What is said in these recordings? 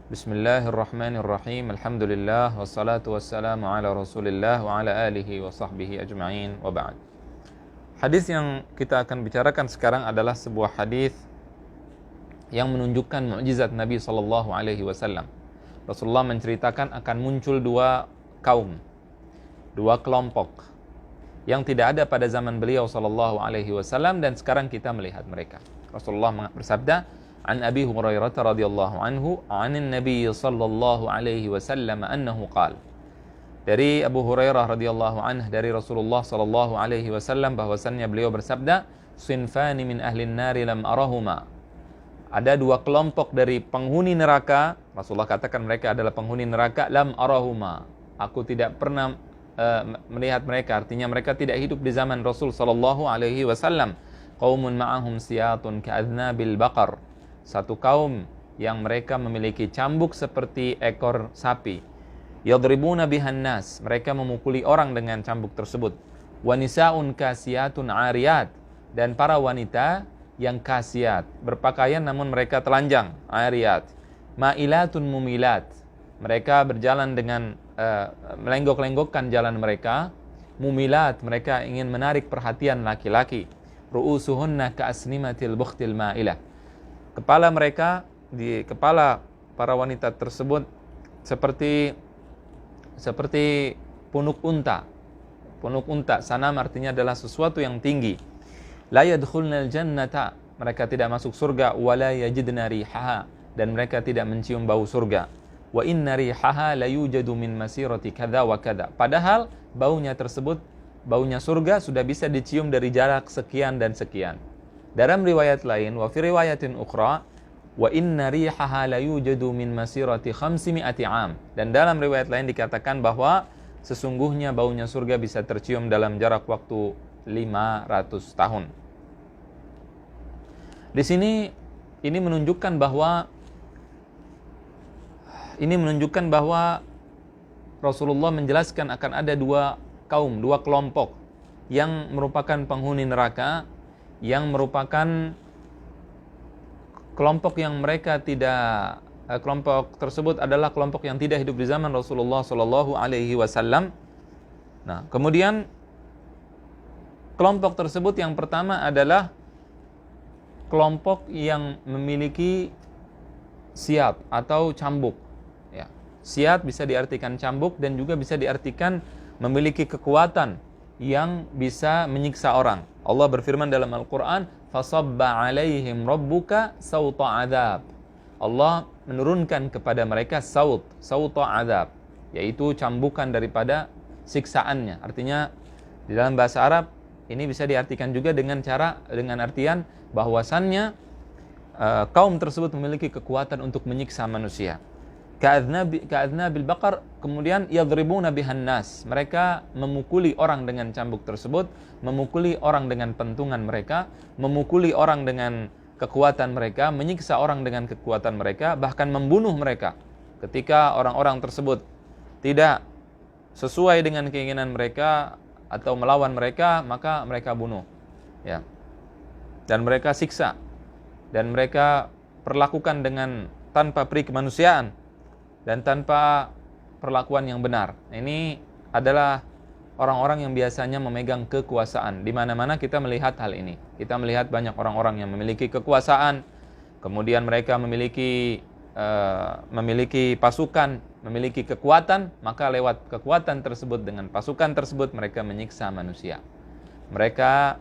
Bismillahirrahmanirrahim. Alhamdulillah wassalatu wassalamu ala Rasulillah wa ala alihi wa sahbihi ajma'in wa ba'd. Hadis yang kita akan bicarakan sekarang adalah sebuah hadis yang menunjukkan mukjizat Nabi sallallahu alaihi wasallam. Rasulullah menceritakan akan muncul dua kaum, dua kelompok yang tidak ada pada zaman beliau sallallahu alaihi wasallam dan sekarang kita melihat mereka. Rasulullah bersabda, عن أبي هريرة رضي الله عنه عن النبي صلى الله عليه وسلم أنه قال. Dari Abu Hurairah radhiyallahu anhu dari Rasulullah sallallahu alaihi wasallam bahwasannya beliau bersabda, "Sinfani min ahli an-nari lam arahuma." Ada dua kelompok dari penghuni neraka, Rasulullah katakan mereka adalah penghuni neraka, lam arahuma. Aku tidak pernah melihat mereka, artinya mereka tidak hidup di zaman Rasul sallallahu alaihi wasallam. Qaumun ma'ahum siyatun ka'adnabil baqar. Satu kaum yang mereka memiliki cambuk seperti ekor sapi. Yadribuna bihan nas, mereka memukuli orang dengan cambuk tersebut. Wa nisaun kasiyatun ariyat, dan para wanita yang kasiyat, berpakaian namun mereka telanjang, ariyat. Ma'ilatun mumilat, mereka berjalan dengan melenggok-lenggokkan jalan mereka. Mumilat, mereka ingin menarik perhatian laki-laki. Ru'usuhunna ka'asnimatil bukhtil ma'ilah. Kepala mereka, di kepala para wanita tersebut seperti punuk unta. Punuk unta, sanam artinya adalah sesuatu yang tinggi. La yadkhulnal jannata, mereka tidak masuk surga. Wa la yajidna rihaha, dan mereka tidak mencium bau surga. Wa inna rihaha la yujadu min masirati kadza wa kadza. Padahal baunya tersebut, baunya surga sudah bisa dicium dari jarak sekian dan sekian. Dalam riwayat lain, wa fi riwayatin ukhra, wa inna rihaha la yujadu min masirati 500 am. Dan dalam riwayat lain dikatakan bahwa sesungguhnya baunya surga bisa tercium dalam jarak waktu 500 tahun. Di sini ini menunjukkan bahwa Rasulullah menjelaskan akan ada dua kaum, dua kelompok yang merupakan penghuni neraka, yang merupakan kelompok yang mereka tidak, kelompok tersebut adalah kelompok yang tidak hidup di zaman Rasulullah sallallahu alaihi wasallam. Nah, kemudian kelompok tersebut yang pertama adalah kelompok yang memiliki siat atau cambuk. Ya. Siat bisa diartikan cambuk dan juga bisa diartikan memiliki kekuatan yang bisa menyiksa orang. Allah berfirman dalam Al-Quran, fasabba alaihim rabbuka sawta adab. Allah menurunkan kepada mereka sawta adab, yaitu cambukan daripada siksaannya. Artinya di dalam bahasa Arab ini bisa diartikan juga dengan artian bahwasannya kaum tersebut memiliki kekuatan untuk menyiksa manusia. Ka'adnabil baqar, kemudian yadribuna bihan nas, mereka memukuli orang dengan cambuk tersebut, memukuli orang dengan pentungan mereka, memukuli orang dengan kekuatan mereka, menyiksa orang dengan kekuatan mereka, bahkan membunuh mereka. Ketika orang-orang tersebut tidak sesuai dengan keinginan mereka atau melawan mereka, maka mereka bunuh. Ya. Dan mereka siksa, dan mereka perlakukan dengan tanpa peri kemanusiaan dan tanpa perlakuan yang benar. Ini adalah orang-orang yang biasanya memegang kekuasaan. Di mana-mana kita melihat hal ini. Kita melihat banyak orang-orang yang memiliki kekuasaan, kemudian mereka memiliki pasukan, memiliki kekuatan, maka lewat kekuatan tersebut, dengan pasukan tersebut mereka menyiksa manusia. Mereka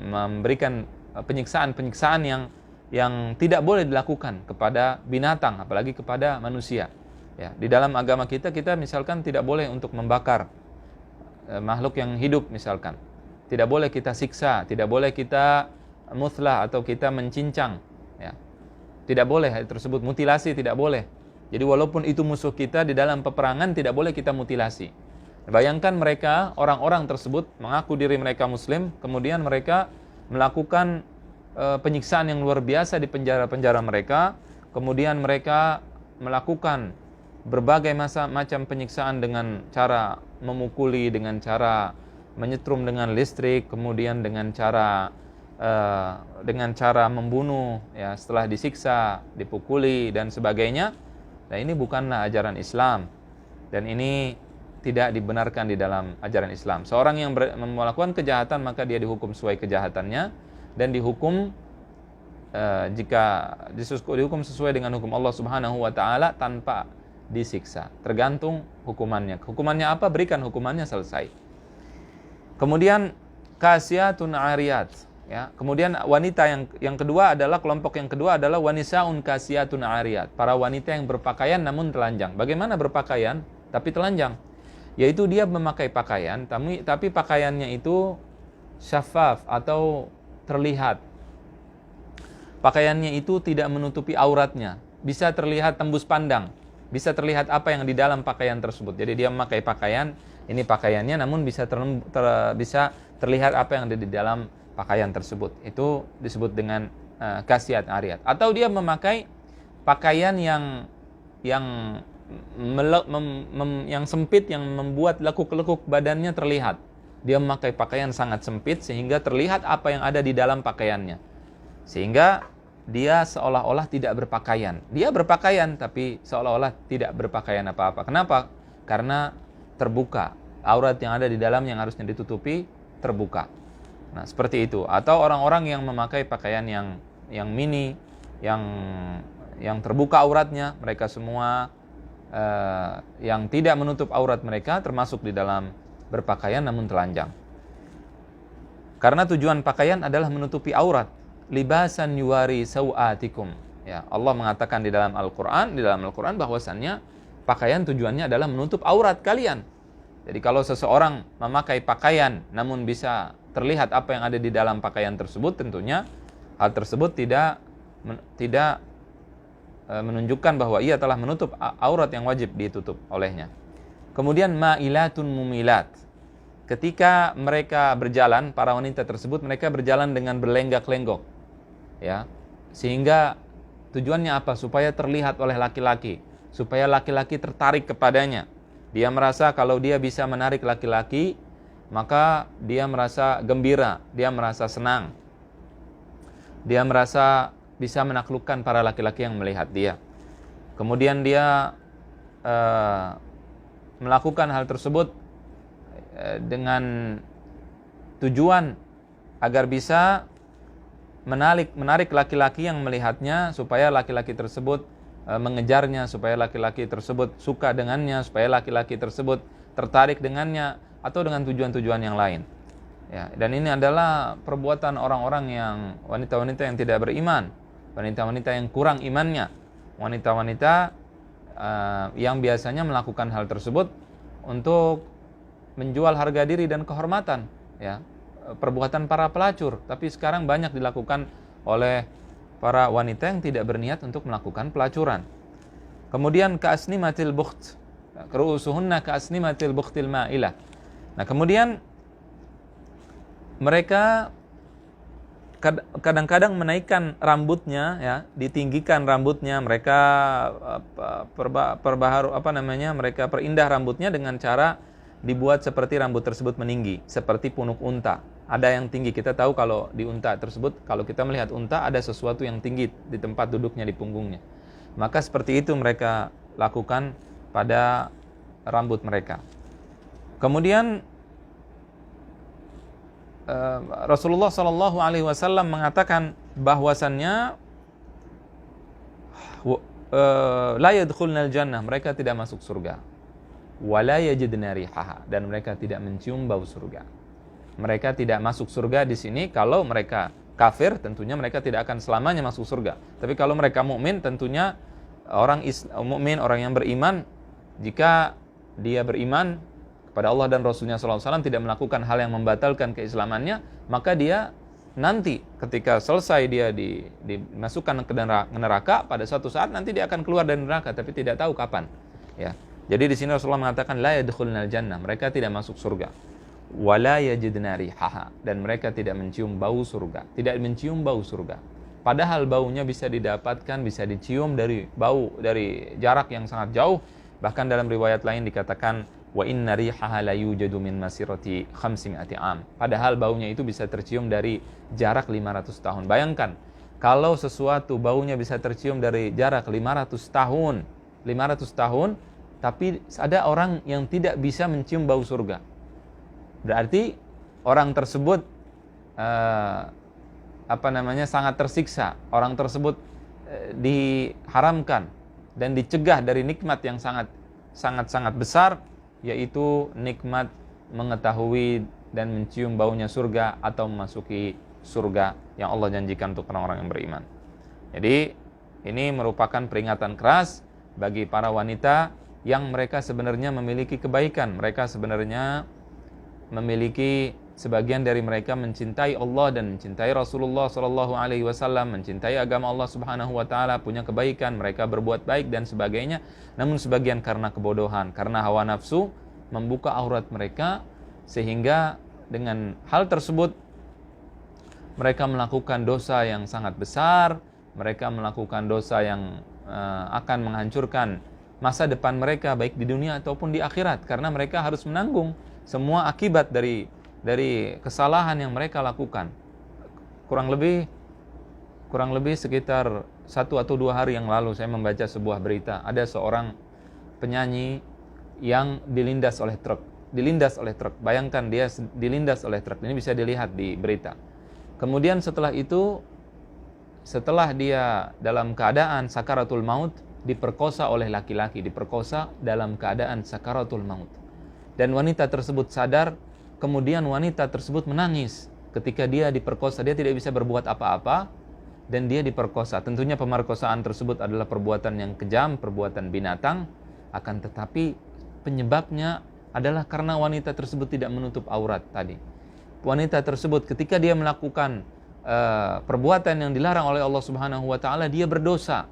memberikan penyiksaan-penyiksaan yang tidak boleh dilakukan kepada binatang, apalagi kepada manusia. Ya, di dalam agama kita misalkan tidak boleh untuk membakar makhluk yang hidup misalkan. Tidak boleh kita siksa, tidak boleh kita muthlah atau kita mencincang. Ya. Tidak boleh hal tersebut, mutilasi tidak boleh. Jadi walaupun itu musuh kita di dalam peperangan, tidak boleh kita mutilasi. Bayangkan mereka, orang-orang tersebut mengaku diri mereka muslim, kemudian mereka melakukan penyiksaan yang luar biasa di penjara-penjara mereka, kemudian mereka melakukan berbagai macam penyiksaan dengan cara memukuli, dengan cara menyetrum dengan listrik, kemudian dengan cara dengan cara membunuh, ya, setelah disiksa, dipukuli dan sebagainya. Nah, ini bukanlah ajaran Islam dan ini tidak dibenarkan di dalam ajaran Islam. Seorang yang melakukan kejahatan maka dia dihukum sesuai kejahatannya dan dihukum jika dihukum sesuai dengan hukum Allah Subhanahu wa taala tanpa disiksa. Tergantung hukumannya. Hukumannya apa? Berikan hukumannya, selesai. Kemudian kasiyatun ariyat, ya. Kemudian wanita yang kedua adalah kelompok yang kedua adalah wanisaun kasiyatun ariyat, para wanita yang berpakaian namun telanjang. Bagaimana berpakaian tapi telanjang? Yaitu dia memakai pakaian tapi pakaiannya itu syafaf atau terlihat. Pakaiannya itu tidak menutupi auratnya, bisa terlihat tembus pandang, bisa terlihat apa yang di dalam pakaian tersebut. Jadi dia memakai pakaian, ini pakaiannya namun bisa terlihat apa yang ada di dalam pakaian tersebut. Itu disebut dengan kasiyat ariyat. Atau dia memakai pakaian yang sempit, yang membuat lekuk-lekuk badannya terlihat. Dia memakai pakaian sangat sempit sehingga terlihat apa yang ada di dalam pakaiannya, sehingga dia seolah-olah tidak berpakaian. Dia berpakaian tapi seolah-olah tidak berpakaian apa-apa. Kenapa? Karena terbuka. Aurat yang ada di dalam yang harusnya ditutupi terbuka. Nah, seperti itu. Atau orang-orang yang memakai pakaian yang mini, yang terbuka auratnya, mereka semua yang tidak menutup aurat mereka termasuk di dalam berpakaian namun telanjang. Karena tujuan pakaian adalah menutupi aurat. Libasan yuwari sawatikum. Ya, Allah mengatakan di dalam Al-Qur'an bahwasannya pakaian tujuannya adalah menutup aurat kalian. Jadi kalau seseorang memakai pakaian namun bisa terlihat apa yang ada di dalam pakaian tersebut, tentunya hal tersebut tidak menunjukkan bahwa ia telah menutup aurat yang wajib ditutup olehnya. Kemudian ma'ilatun mumilat. Ketika mereka berjalan, para wanita tersebut mereka berjalan dengan berlenggak-lenggok. Ya, sehingga tujuannya apa? Supaya terlihat oleh laki-laki, supaya laki-laki tertarik kepadanya. Dia merasa kalau dia bisa menarik laki-laki, maka dia merasa gembira, dia merasa senang, dia merasa bisa menaklukkan para laki-laki yang melihat dia. Kemudian dia melakukan hal tersebut dengan tujuan agar bisa menarik laki-laki yang melihatnya, supaya laki-laki tersebut mengejarnya, supaya laki-laki tersebut suka dengannya, supaya laki-laki tersebut tertarik dengannya, atau dengan tujuan-tujuan yang lain. Ya, dan ini adalah perbuatan orang-orang yang wanita-wanita yang tidak beriman, wanita-wanita yang kurang imannya, wanita-wanita yang biasanya melakukan hal tersebut untuk menjual harga diri dan kehormatan, ya. Perbuatan para pelacur, tapi sekarang banyak dilakukan oleh para wanita yang tidak berniat untuk melakukan pelacuran. Kemudian ka'asnimatil bukht, ru'usuhunna ka'asnimatil bukhtil ma'ilah. Nah, kemudian mereka kadang-kadang menaikkan rambutnya, ya, ditinggikan rambutnya, mereka mereka perindah rambutnya dengan cara dibuat seperti rambut tersebut meninggi, seperti punuk unta. Ada yang tinggi, kita tahu kalau di unta tersebut, kalau kita melihat unta ada sesuatu yang tinggi di tempat duduknya, di punggungnya. Maka seperti itu mereka lakukan pada rambut mereka. Kemudian Rasulullah SAW mengatakan bahwasannya la yadkhulnal jannah, mereka tidak masuk surga. Wala yajidna rihaha, dan mereka tidak mencium bau surga. Mereka tidak masuk surga di sini kalau mereka kafir, tentunya mereka tidak akan selamanya masuk surga. Tapi kalau mereka mukmin, tentunya orang mukmin, orang yang beriman, jika dia beriman kepada Allah dan Rasulnya SAW, tidak melakukan hal yang membatalkan keislamannya, maka dia nanti ketika selesai dia dimasukkan ke neraka, pada suatu saat nanti dia akan keluar dari neraka, tapi tidak tahu kapan. Ya. Jadi di sini Rasulullah mengatakan la yadkhulnal jannah, mereka tidak masuk surga. Wala yajidna rihaha, dan mereka tidak mencium bau surga, tidak mencium bau surga. Padahal baunya bisa didapatkan, bisa dicium dari jarak yang sangat jauh. Bahkan dalam riwayat lain dikatakan wa inna rihaha la yujadu min masirati 500 am. Padahal baunya itu bisa tercium dari jarak 500 tahun. Bayangkan, kalau sesuatu baunya bisa tercium dari jarak 500 tahun, tapi ada orang yang tidak bisa mencium bau surga. Berarti orang tersebut sangat tersiksa. Orang tersebut diharamkan dan dicegah dari nikmat yang sangat besar, yaitu nikmat mengetahui dan mencium baunya surga atau memasuki surga yang Allah janjikan untuk orang-orang yang beriman. Jadi ini merupakan peringatan keras bagi para wanita yang mereka sebenarnya memiliki kebaikan. Mereka sebenarnya memiliki, sebagian dari mereka mencintai Allah dan mencintai Rasulullah SAW, mencintai agama Allah Subhanahu wa taala, punya kebaikan, mereka berbuat baik dan sebagainya. Namun sebagian karena kebodohan, karena hawa nafsu membuka aurat mereka, sehingga dengan hal tersebut mereka melakukan dosa yang sangat besar. Mereka melakukan dosa yang akan menghancurkan masa depan mereka baik di dunia ataupun di akhirat, karena mereka harus menanggung semua akibat dari kesalahan yang mereka lakukan. Kurang lebih sekitar 1 atau 2 hari yang lalu saya membaca sebuah berita, ada seorang penyanyi yang dilindas oleh truk. Bayangkan, dia dilindas oleh truk. Ini bisa dilihat di berita. Kemudian setelah itu, setelah dia dalam keadaan sakaratul maut, diperkosa oleh laki-laki, diperkosa dalam keadaan sakaratul maut. Dan wanita tersebut sadar, kemudian wanita tersebut menangis ketika dia diperkosa. Dia tidak bisa berbuat apa-apa dan dia diperkosa. Tentunya pemerkosaan tersebut adalah perbuatan yang kejam, perbuatan binatang, akan tetapi penyebabnya adalah karena wanita tersebut tidak menutup aurat tadi. Wanita tersebut ketika dia melakukan perbuatan yang dilarang oleh Allah Subhanahu wa taala, dia berdosa.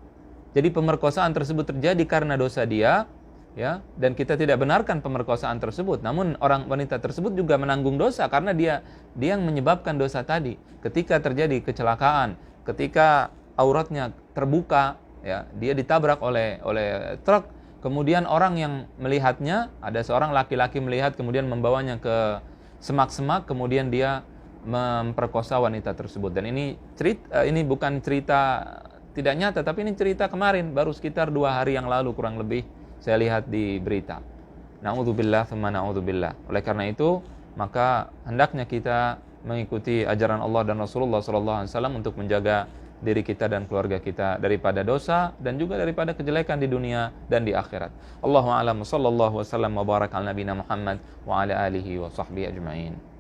Jadi pemerkosaan tersebut terjadi karena dosa dia, ya, dan kita tidak benarkan pemerkosaan tersebut. Namun wanita tersebut juga menanggung dosa karena dia yang menyebabkan dosa tadi. Ketika terjadi kecelakaan, ketika auratnya terbuka, ya, dia ditabrak oleh truk, kemudian orang yang melihatnya, ada seorang laki-laki melihat, kemudian membawanya ke semak-semak, kemudian dia memperkosa wanita tersebut. Dan ini bukan cerita tidak nyata, tapi ini cerita kemarin, baru sekitar 2 hari yang lalu kurang lebih saya lihat di berita. Na'udzubillah tsumma na'udzubillah. Oleh karena itu, maka hendaknya kita mengikuti ajaran Allah dan Rasulullah SAW untuk menjaga diri kita dan keluarga kita daripada dosa dan juga daripada kejelekan di dunia dan di akhirat. Allahu a'lam, sallallahu wasallam wa baraka ala nabiyina Muhammad wa ala alihi wa sahbihi ajma'in.